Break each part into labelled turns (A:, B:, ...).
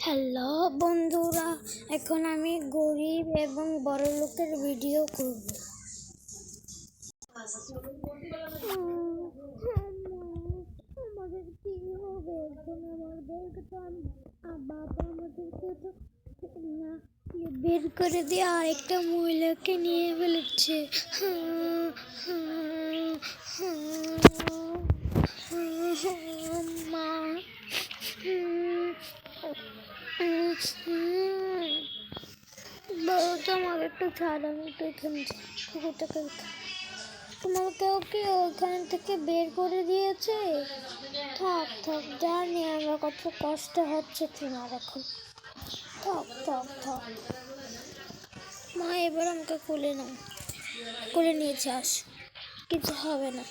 A: Hello বন্ধুরা, এখন আমি গরিব এবং বড় লোকের ভিডিও করব। আমাদের কি হবে এখন? আমাদেরকে তো বাবা আমাদেরকে তো না বের করে দিয়ে আরেকটা মহিলাকে নিয়ে ফেলেছে। মা বলতো আমাকে একটু ছাড়, আমি একটু এখানে কুকুরটাকে তোমাকেও কি ওইখান থেকে বের করে দিয়েছে? থাক থাক, জানি আমার কত কষ্ট হচ্ছে তোমার এখন। থাক থাক থাক মা, এবার আমাকে কোলে নাও, কোলে নিয়েছে, আস, কিছু হবে না,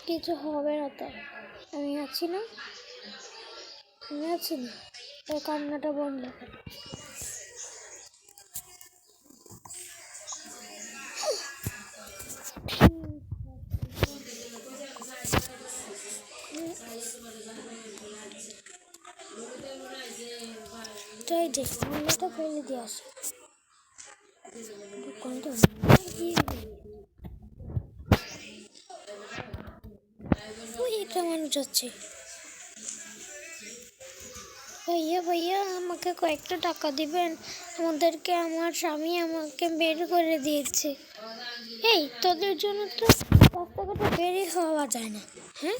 A: কিছু হবে না তো, আমি আছি না, আমি আছি না, তাই কান্নাটা বন্ধ কর। ঠান্ডাটা ফেলে দিয়ে আসে, ওই একটা মানুষ যাচ্ছে। ভাইয়া ভাইয়া, আমাকে কয়েকটা টাকা দিবেন, আমাদেরকে আমার স্বামী আমাকে বের করে দিয়েছে। এই তোদের জন্য তো রাস্তাঘাটে বেরই হওয়া যায় না, হ্যাঁ?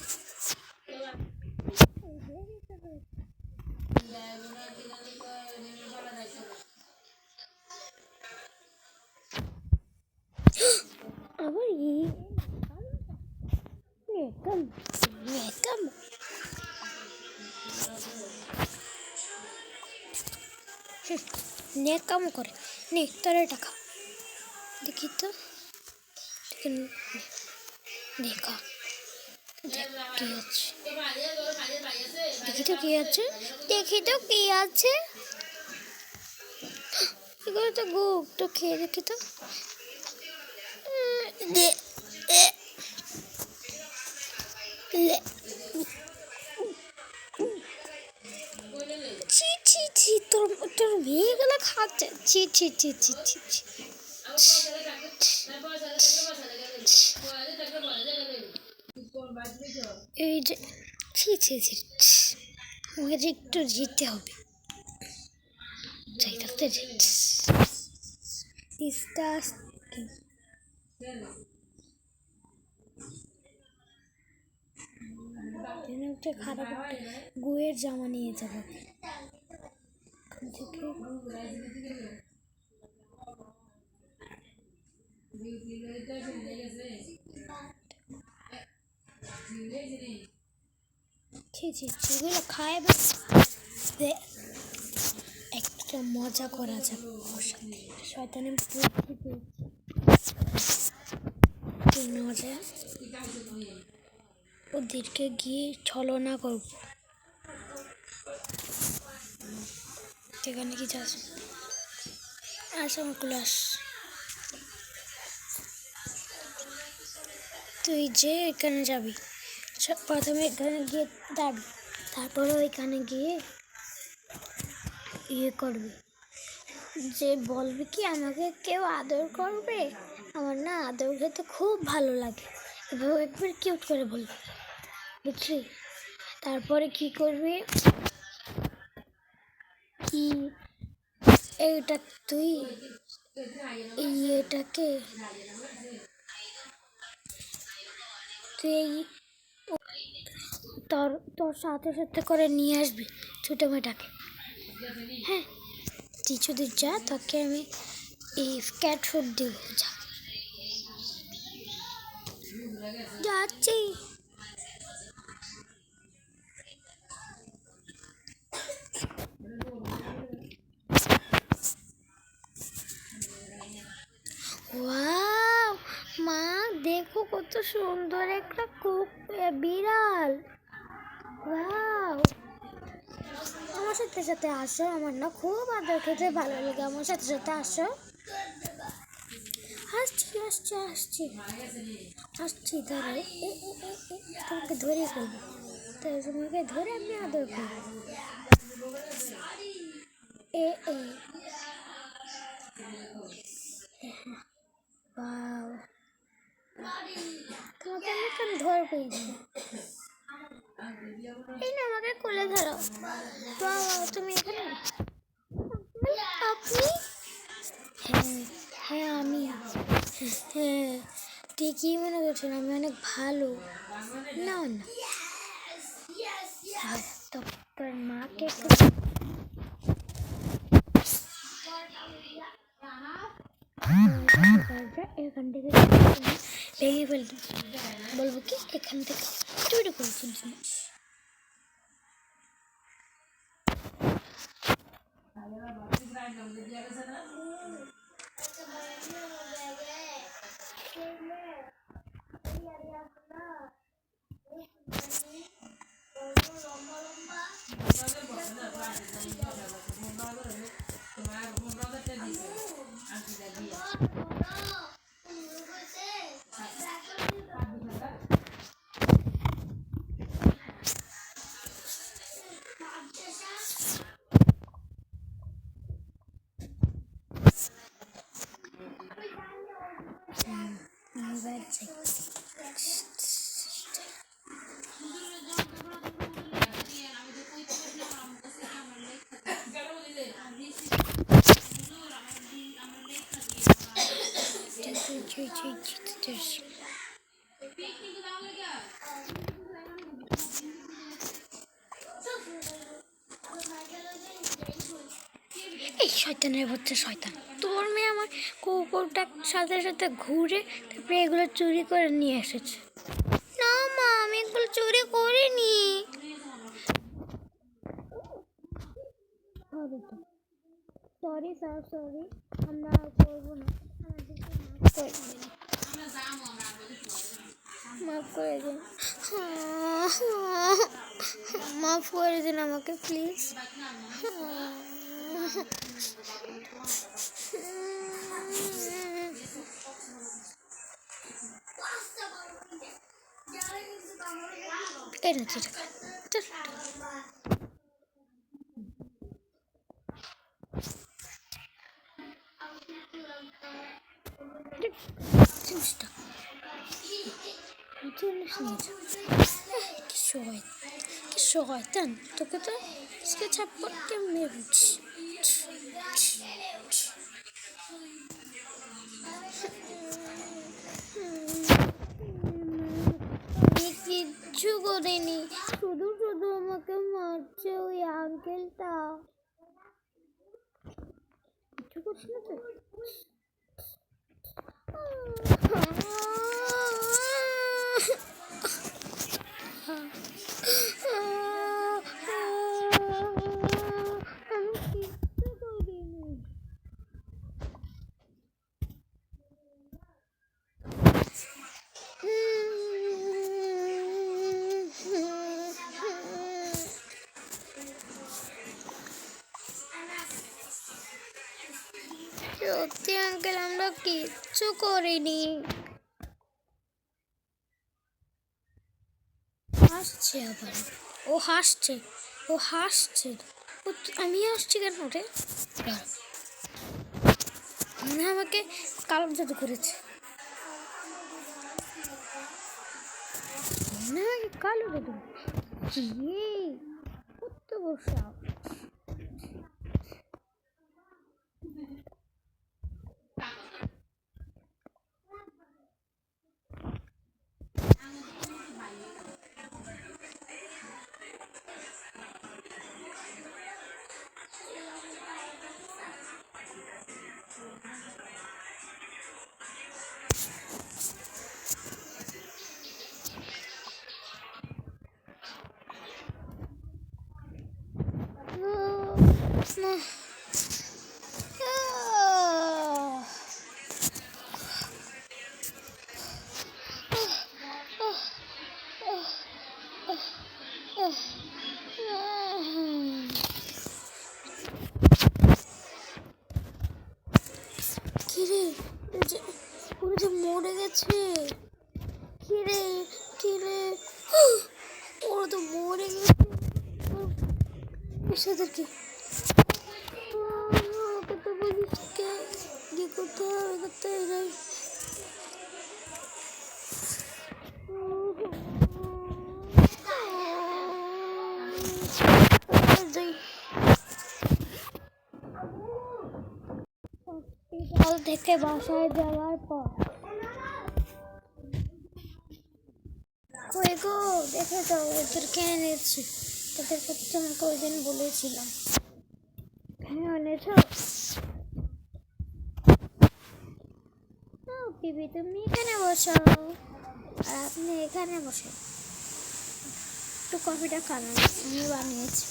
A: আবার নেকাম করে, নে তোর টাকা দেখি তো, দেখা কি আছে, দেখি তো কি আছে, দেখি তো কি আছে, এগুলো তো গুপ, তো খেয়ে দেখি তো। ছি ছি ছি, তোর তোর মেয়েগুলো খাচ্ছে, ছি ছি ছি ছি ছি ছি। এই যে ছি ছি ছি, আমাকে যে একটু যেতে হবে, যাইতে খারাপ গুয়ের জামা নিয়ে যাবো সেগুলো খায়, একটা মজা করা যাবে ওর সাথে, শয়তানি বুদ্ধি পেয়েছি, মজা ওদেরকে গিয়ে ছলনা করব। সেখানে কি চাস, আস আমার ক্লাস, তুই যে এখানে যাবি, প্রথমে এখানে গিয়ে দাঁড়াবি, তারপরে ওইখানে গিয়ে ইয়ে করবি, যে বলবি কি আমাকে কেউ আদর করবে, আমার না আদর খেতে খুব ভালো লাগে, এভাবে একবার কিউট করে বলবি, বুঝলি? তারপরে কি করবি, কি এইটা তুই এটাকে তুই তোর তোর সাথে সাথে করে নিয়ে আসবি ছোটো মেয়েটাকে, হ্যাঁ? তুই যদি যা, তাকে আমি এই ক্যাট ফুড দিব, যাচ্ছি। ওয়াও মা, দেখো কত সুন্দর একটা বিড়াল। ওয়াও, আমার সাথে সাথে আসো, আমার না খুব আদর খেতে ভালো লাগে, আমার সাথে সাথে আসো। আসছি আসছি আসছি আসছি, ধরো তোমাকে ধরে ফেলবো। তো তোমাকে ধরে আমি আদর করব। এ এ বাও, তোমাকে আমি এখন ধরবই না। এই না, আমাকে কোলে ধরো। বাবা তুমি এখানে? আপনি? হ্যাঁ হ্যাঁ আমি। হ্যাঁ, ঠিকই মনে করছেন, আমি অনেক ভালো। না না, তোর মাকে এখান থেকে ভেঙে ফেলতে বলবো কি, এখান থেকে চুরি করে জিনিস। এই শয়তানের বাচ্চা শয়তান, তোর মেয়ে আমার কুকুরটার সাথে সাথে ঘুরে তারপরে এগুলো চুরি করে নিয়ে এসেছে। না মা, আমি এগুলো চুরি করিনি। সরি স্যার, সরি, আমরা করবো না। মাফ করে দিন, মাফ করে দিন আমাকে প্লিজ। এই না চিঠি খা, চল। কি শয়তান, তোকে তো আজকে ছাপ্পর কেমনে বুঝছি। আমি কিচ্ছু করিনি, শুধু শুধু আমাকে মারছে ওই আঙ্কেলটা। কিছু করছি না তো। সত্যি আঙ্কেল, আমরা কিচ্ছু করিনি। হাসছে আবার, ও হাসছে, ও হাসছে। আমি হাসছি কেন রে? মনে আমাকে কালো জাদু করেছে, মনে আমাকে কালো জাদু। কত বসা কিরে, ওরা যে মরে গেছে। কিরে কিরে, ওরা তো মরে মরে গেছে সাদেরকে কত বলিস কে কি করতে হবে করতে যাই হসপিটাল থেকে বাসায় যাওয়ার পর কই গো দেখে যাও ওদেরকে এনেছি তোদের কাছে তোমাকে ওই দিন বলেছিলাম হ্যাঁ এনেছো বিবি তুমি এখানে বসো আর আপনি এখানে বসে একটু কফিটা খান আমি বানিয়েছি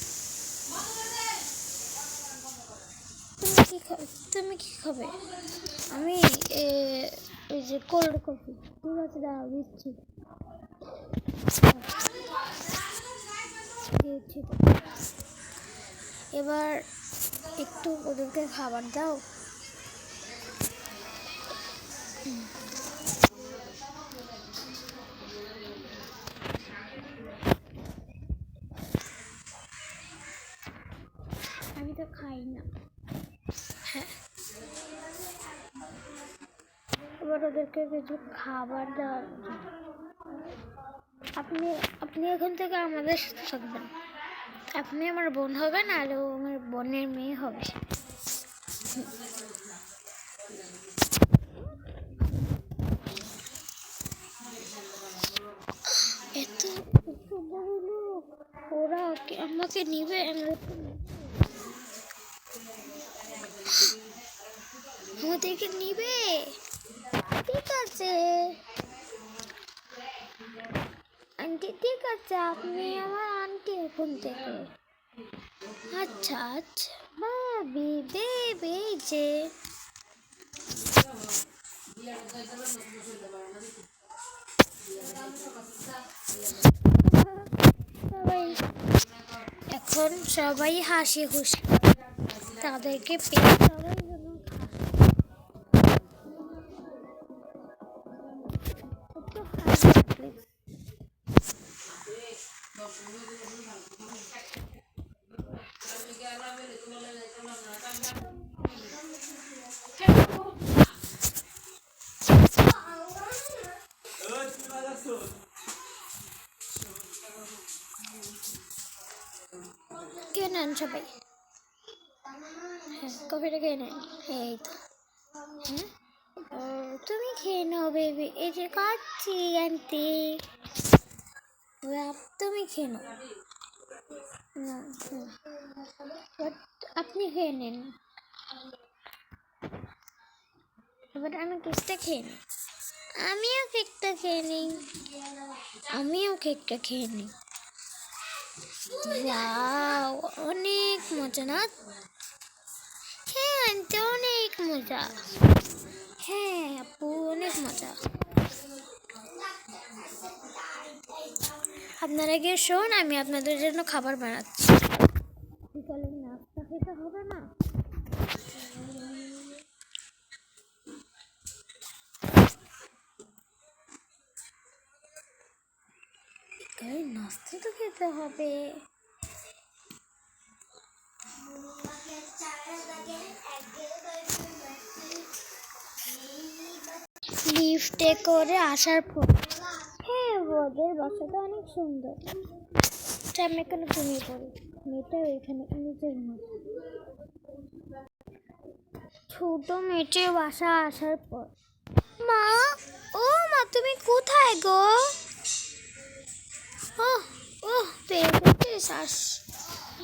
A: তুমি কি খাবে আমি ওই যে কোল্ড কফি ঠিক আছে দাঁড়াও দিচ্ছি দিয়েছি এবার একটু ওদেরকে খাবার দাও আমি তো খাই না হ্যাঁ এবার ওদেরকে কিছু খাবার দাও আপনি এখান থেকে আমাদের সাথে থাকবেন আপনি আমার বোন হবেন আর ও আমার বোনের মেয়ে হবে এত বড় লোক ওরা আমাকে নিবে আমাদেরকে নিবে ঠিক আছে আন্টি ঠিক আছে আপনি আমার আন্টি এখন থেকে আচ্ছা আচ্ছা ভাবি বেবি যে এখন সবাই হাসি খুশি তাদেরকে পেয়ে সবাই খেয়ে নেন সবাই হ্যাঁ কফিটা খেয়ে নেন এই তো হ্যাঁ তুমি খেয়ে নাও বেবি এই যে খাচ্ছি আন্টি তুমি খেয়ে নাও আপনি খেয়ে নেন এবার আমি কেকটা খেয়ে নিই আমিও কেকটা খেয়ে নিই ওয়াও অনেক মজা না হ্যাঁ আনতে অনেক মজা হ্যাঁ আপু অনেক মজা আপনারা গিয়ে শোন আমি আপনাদের জন্য খাবার বানাচ্ছি বিকালে নাস্তা খেতে হবে না বিকালে নাস্তা তো খেতে হবে লিফটে করে আসার পর হ্যাঁ ওদের বাসাটা অনেক সুন্দর আমি এখানে ঘুমিয়ে পড়ি মেয়েটা ওইখানে নিচের মধ্যে ছোট মেয়েটির বাসা আসার পর মা ও মা তুমি কোথায় গো ও পেয়ে গেছে শ্বাস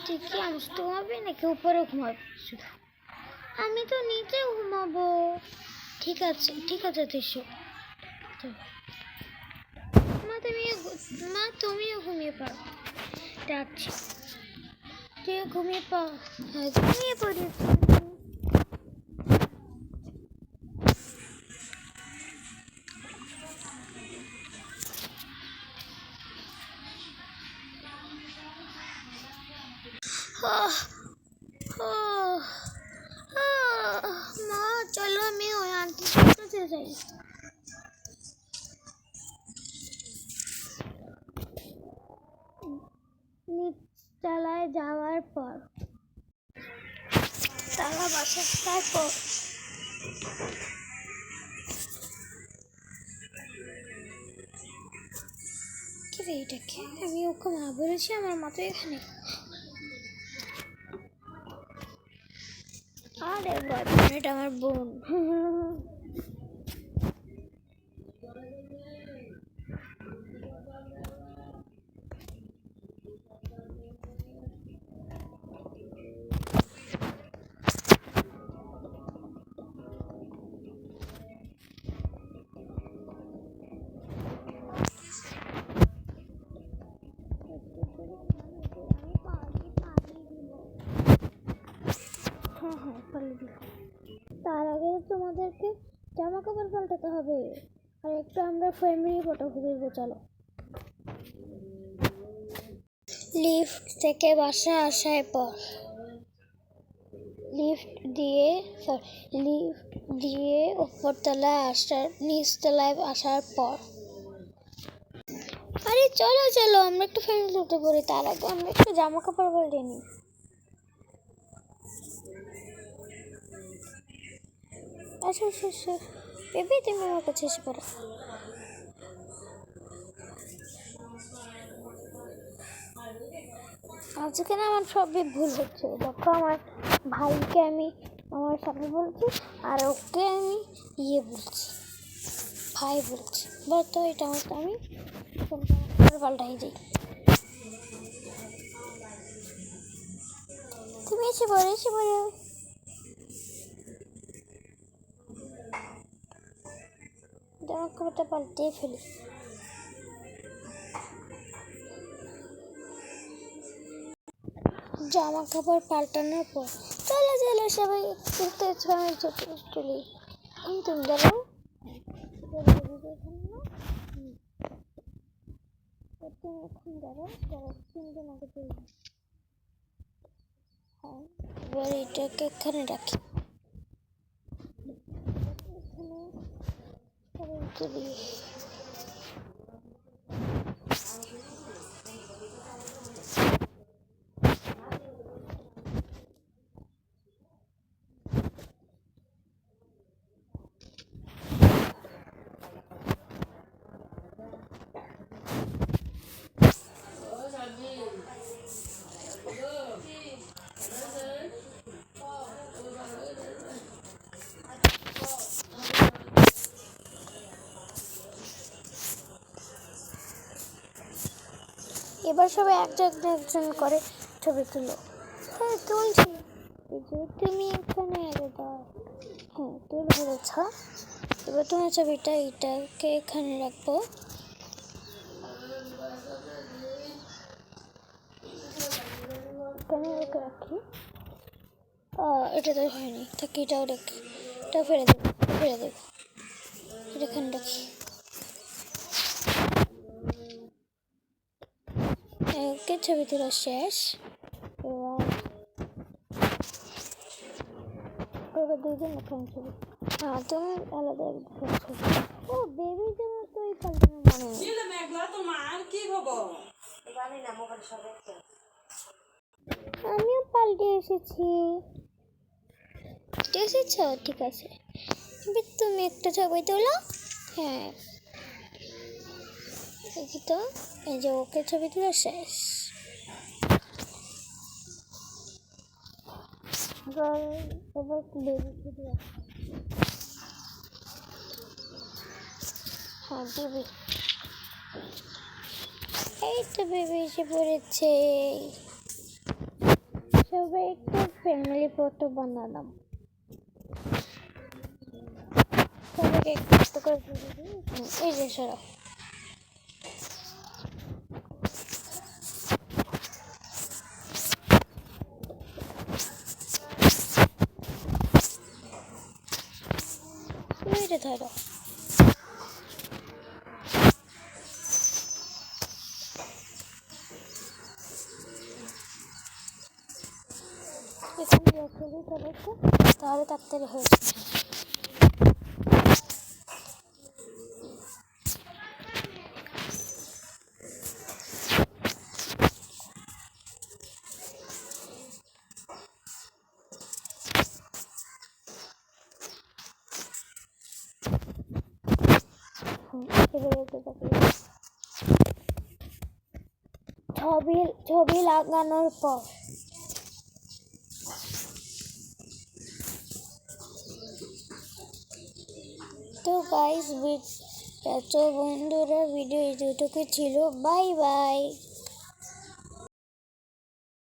A: ঠিকই আমি ঘুমাবে নাকি উপরে ঘুমাবে শুধু আমি তো নিচে ঘুমাবো ঠিক আছে তুই মা তুমিও ঘুমিয়ে পড়ো ডাকছি তুই ঘুমিয়ে পড়ি মা চলো আমি ওই আন্টির কাছে যাই নিচতলায় যাওয়ার পর তালা বাসার তারপর কি রে এটা কি? আমি ওকে মা বলেছি, আমার মা তো এখানে। আরে বয়ফ্রেন্ড, এটা আমার বোন। হ্যাঁ পাল্টে দিল। তার আগে তোমাদেরকে জামা কাপড় পাল্টাতে হবে, আর একটু আমরা ফ্যামিলি ফটো তুলবো। চলো। লিফট থেকে বাসা আসার পর লিফট দিয়ে উপরতলায় আসার নিচতলায় আসার পর আরে চলো চলো আমরা একটু ফ্যামিলি ফটো করি। তার আগে আমরা একটু জামা কাপড় পাল্টে নিই। আচ্ছা আচ্ছা আচ্ছা বেবি, তুমি আমার কাছে এসে পড়ো। আজকে না আমার সবই ভুল হচ্ছে। দেখো, আমার ভাইকে আমি আমার সাথে বলছি, আর ওকে আমি বলছি, ভাই বলছি। তো এটা আমি পাল্টাই দিই। তুমি এসে পড়ো জামা কাপড়টা পাল্টে ফেলি। জামা কাপড় পাল্টানোর পর চলো চলো সবাই চলি। তুমি দাঁড়াও, এবার এটাকে এখানে রাখি। তুলি এবার সবাই একজন করে ছবি তুলো। হ্যাঁ তুলছি। তুমি এখানে আগে দাও। হ্যাঁ তুলে ফেলেছ। এবার তোমার ছবিটা এটাকে এখানে রাখবো। এখানে রাখি। এটা তো হয়নি, তাকে এটাও রাখি। এটা ফেলে দেবো এটা এখানে রাখি। ওকে, ছবি তোলা শেষ। এবার দুজন এখানে ছবি। তুমি আলাদা ছবি। ও বেবি জামা তো এই পাল্টানো মনে নেই। আমিও পাল্টে এসেছি। ঠিক আছে। তুমি একটা ছবি তোলো। হ্যাঁ দেখি তো, এই যে ওকে ছবি তোলা শেষ। এবার বেবি ছবি। হ্যাঁ বেবি, এই তো বেবি এসে পড়েছে। সবাই একটু ফ্যামিলি ফটো বানালাম। সবাইকে একটু করে এই যে সরা। এটা ধরো। তাহলে তাড়াতাড়ি হয়ে যাবে। ছবি লাগানোর পর তো গাইস, তো বন্ধুরা ভিডিও এতটুকু ছিল। Bye bye.